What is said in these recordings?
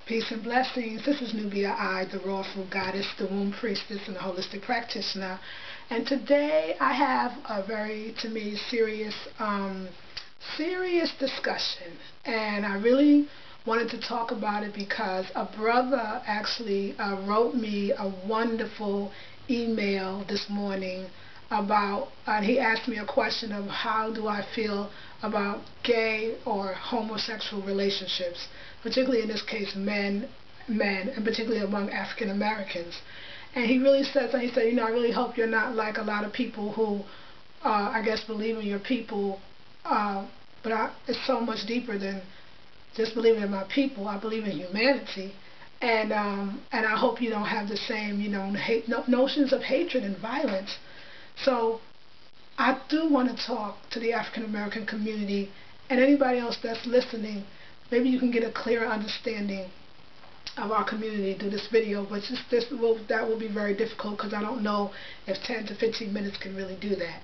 Peace and blessings. This is Nubia I, the Raw Fruit Goddess, the Womb Priestess, and the Holistic Practitioner. And today I have a very, to me, serious discussion. And I really wanted to talk about it because a brother actually wrote me a wonderful email this morning about, he asked me a question of how do I feel about gay or homosexual relationships, particularly in this case men, and particularly among African Americans. And he really said, he said, I really hope you're not like a lot of people who, I guess, believe in your people, but it's so much deeper than just believing in my people. I believe in humanity. And I hope you don't have the same, notions of hatred and violence. So I do want to talk to the African American community and anybody else that's listening. Maybe you can get a clearer understanding of our community through this video, but that will be very difficult because I don't know if 10 to 15 minutes can really do that.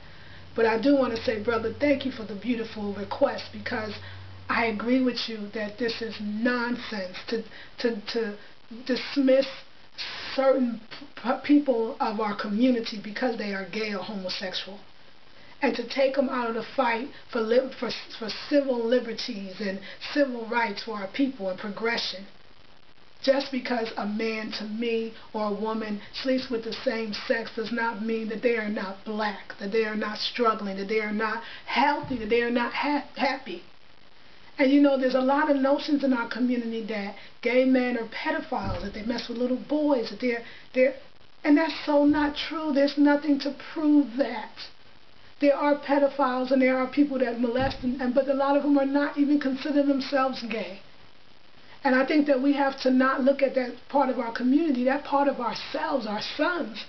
But I do want to say, brother, thank you for the beautiful request, because I agree with you that this is nonsense to dismiss certain people of our community because they are gay or homosexual, and to take them out of the fight for civil liberties and civil rights for our people and progression. Just because a man, to me, or a woman sleeps with the same sex does not mean that they are not black, that they are not struggling, that they are not healthy, that they are not happy. And there's a lot of notions in our community that gay men are pedophiles, that they mess with little boys, that and that's so not true. There's nothing to prove that. There are pedophiles and there are people that molest, but a lot of them are not even consider themselves gay. And I think that we have to not look at that part of our community, that part of ourselves, our sons,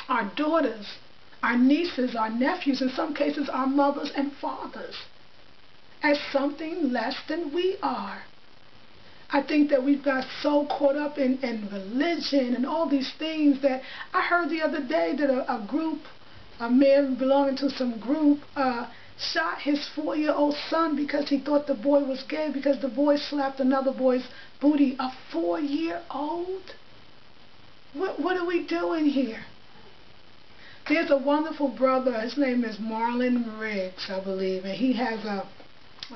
our daughters, our nieces, our nephews, in some cases our mothers and fathers, as something less than we are. I think that we've got so caught up in religion and all these things that I heard the other day that a man belonging to some group, shot his 4-year-old son because he thought the boy was gay because the boy slapped another boy's booty. A 4-year-old? What are we doing here? There's a wonderful brother, his name is Marlon Riggs, I believe, and he has a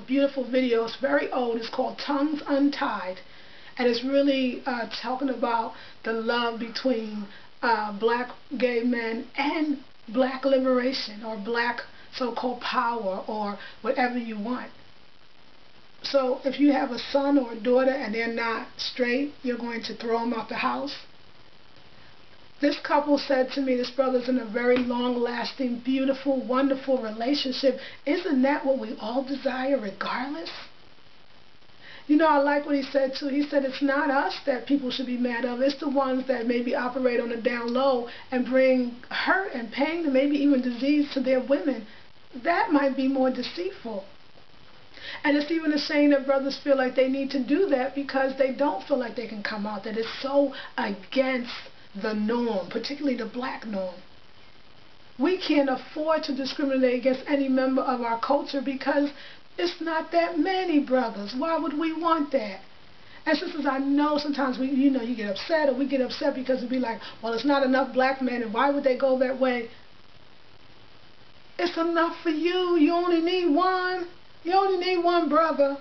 beautiful video. It's very old. It's called Tongues Untied, and it's really talking about the love between black gay men and black liberation, or black so-called power, or whatever you want. So if you have a son or a daughter and they're not straight, you're going to throw them out the house. This couple said to me, this brother's in a very long-lasting, beautiful, wonderful relationship. Isn't that what we all desire regardless? I like what he said too. He said it's not us that people should be mad of. It's the ones that maybe operate on the down low and bring hurt and pain and maybe even disease to their women. That might be more deceitful. And it's even a shame that brothers feel like they need to do that because they don't feel like they can come out, that it's so against the norm, particularly the black norm. We can't afford to discriminate against any member of our culture because it's not that many brothers. Why would we want that? And sisters, I know sometimes you get upset, or we get upset because we be like, well, it's not enough black men, and why would they go that way? It's enough for you. You only need one. You only need one brother.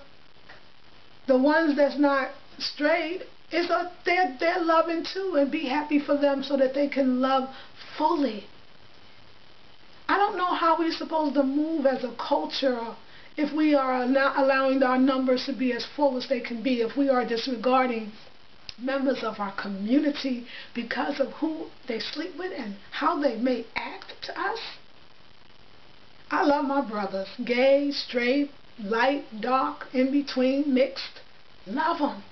The ones that's not straight, they're loving too, and be happy for them so that they can love fully. I don't know how we're supposed to move as a culture if we are not allowing our numbers to be as full as they can be, if we are disregarding members of our community because of who they sleep with and how they may act to us. I love my brothers, gay, straight, light, dark, in between, mixed. Love them.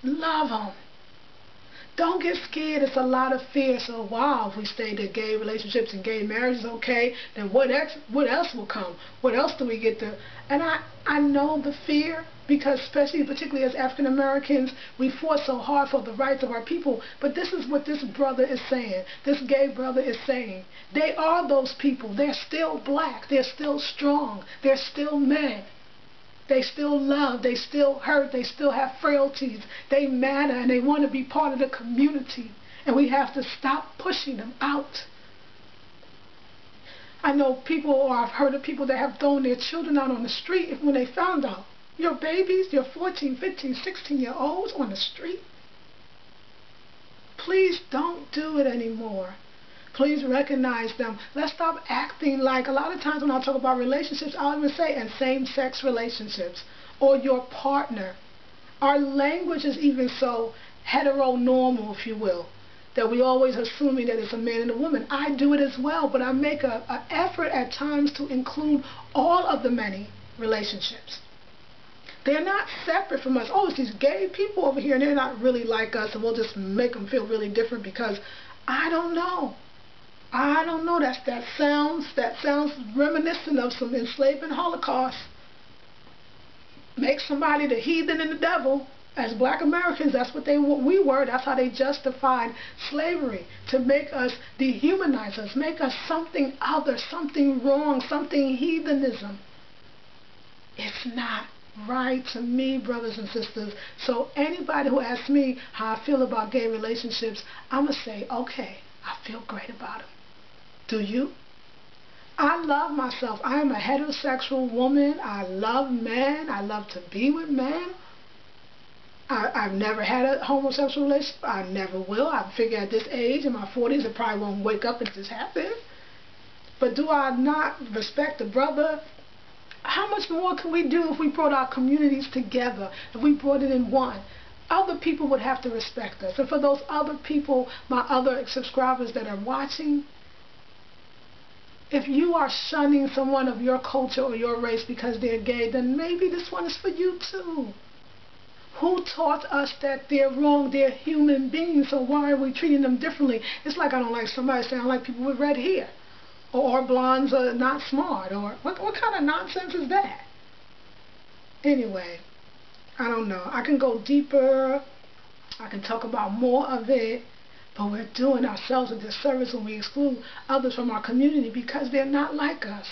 Love them. Don't get scared. It's a lot of fear. So, wow, if we stay to gay relationships and gay marriages, okay, then what else will come? What else do we get to? And I know the fear because particularly as African Americans, we fought so hard for the rights of our people. But this is what this brother is saying. This gay brother is saying. They are those people. They're still black. They're still strong. They're still men. They still love, they still hurt, they still have frailties. They matter and they want to be part of the community. And we have to stop pushing them out. I know people, or I've heard of people that have thrown their children out on the street when they found out. Your babies, your 14, 15, 16-year-olds on the street. Please don't do it anymore. Please recognize them. Let's stop acting like, a lot of times when I talk about relationships, I'll even say, and same-sex relationships, or your partner. Our language is even so heteronormal, if you will, that we always assuming that it's a man and a woman. I do it as well, but I make an effort at times to include all of the many relationships. They're not separate from us. Oh, it's these gay people over here, and they're not really like us, and we'll just make them feel really different because I don't know. I don't know. That sounds reminiscent of some enslavement Holocaust. Make somebody the heathen and the devil. As black Americans, that's what we were. That's how they justified slavery, to make us, dehumanize us, make us something other, something wrong, something heathenism. It's not right to me, brothers and sisters. So anybody who asks me how I feel about gay relationships, I'm going to say, okay, I feel great about them. Do you? I love myself. I am a heterosexual woman. I love men. I love to be with men. I've never had a homosexual relationship. I never will. I figure at this age, in my 40s, it probably won't wake up and just happen. But do I not respect a brother? How much more can we do if we brought our communities together, if we brought it in one? Other people would have to respect us. And for those other people, my other subscribers that are watching, if you are shunning someone of your culture or your race because they're gay, then maybe this one is for you too. Who taught us that they're wrong? They're human beings, so why are we treating them differently? It's like I don't like somebody saying I like people with red hair. Or blondes are not smart. Or what kind of nonsense is that? Anyway, I don't know. I can go deeper. I can talk about more of it. But we're doing ourselves a disservice when we exclude others from our community because they're not like us.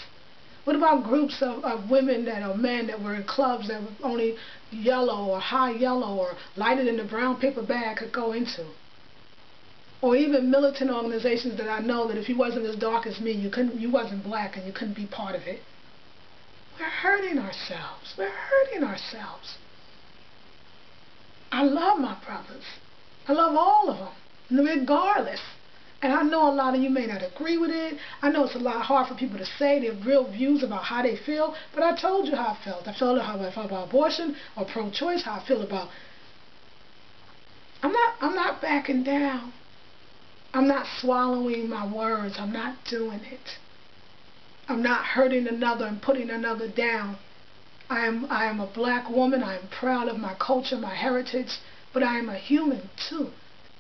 What about groups of women that are men that were in clubs that were only yellow or high yellow or lighter than the brown paper bag could go into? Or even militant organizations that I know that if you wasn't as dark as me, you wasn't black and you couldn't be part of it. We're hurting ourselves. We're hurting ourselves. I love my brothers. I love all of them, regardless. And I know a lot of you may not agree with it. I know it's a lot hard for people to say their real views about how they feel. But I told you how I felt. I felt how I felt about abortion or pro-choice, how I feel about... I'm not backing down. I'm not swallowing my words. I'm not doing it. I'm not hurting another and putting another down. I am a black woman. I am proud of my culture, my heritage. But I am a human too.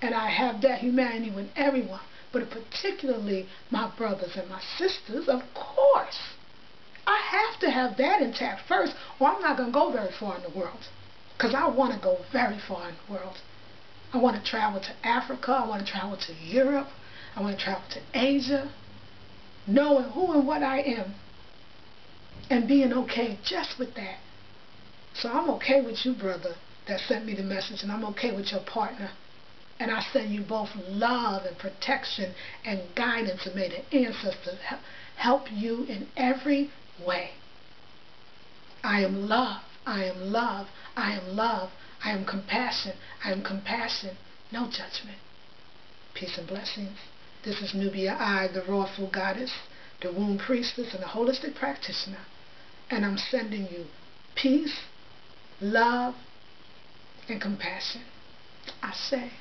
And I have that humanity with everyone. But particularly my brothers and my sisters, of course. I have to have that intact first, or I'm not going to go very far in the world. Because I want to go very far in the world. I want to travel to Africa. I want to travel to Europe. I want to travel to Asia. Knowing who and what I am. And being okay just with that. So I'm okay with you, brother, that sent me the message. And I'm okay with your partner. And I send you both love and protection and guidance, and may the ancestors help you in every way. I am love. I am love. I am love. I am compassion. I am compassion. No judgment. Peace and blessings. This is Nubia I, the Rawful Goddess, the Womb Priestess, and the Holistic Practitioner. And I'm sending you peace, love, and compassion. I say.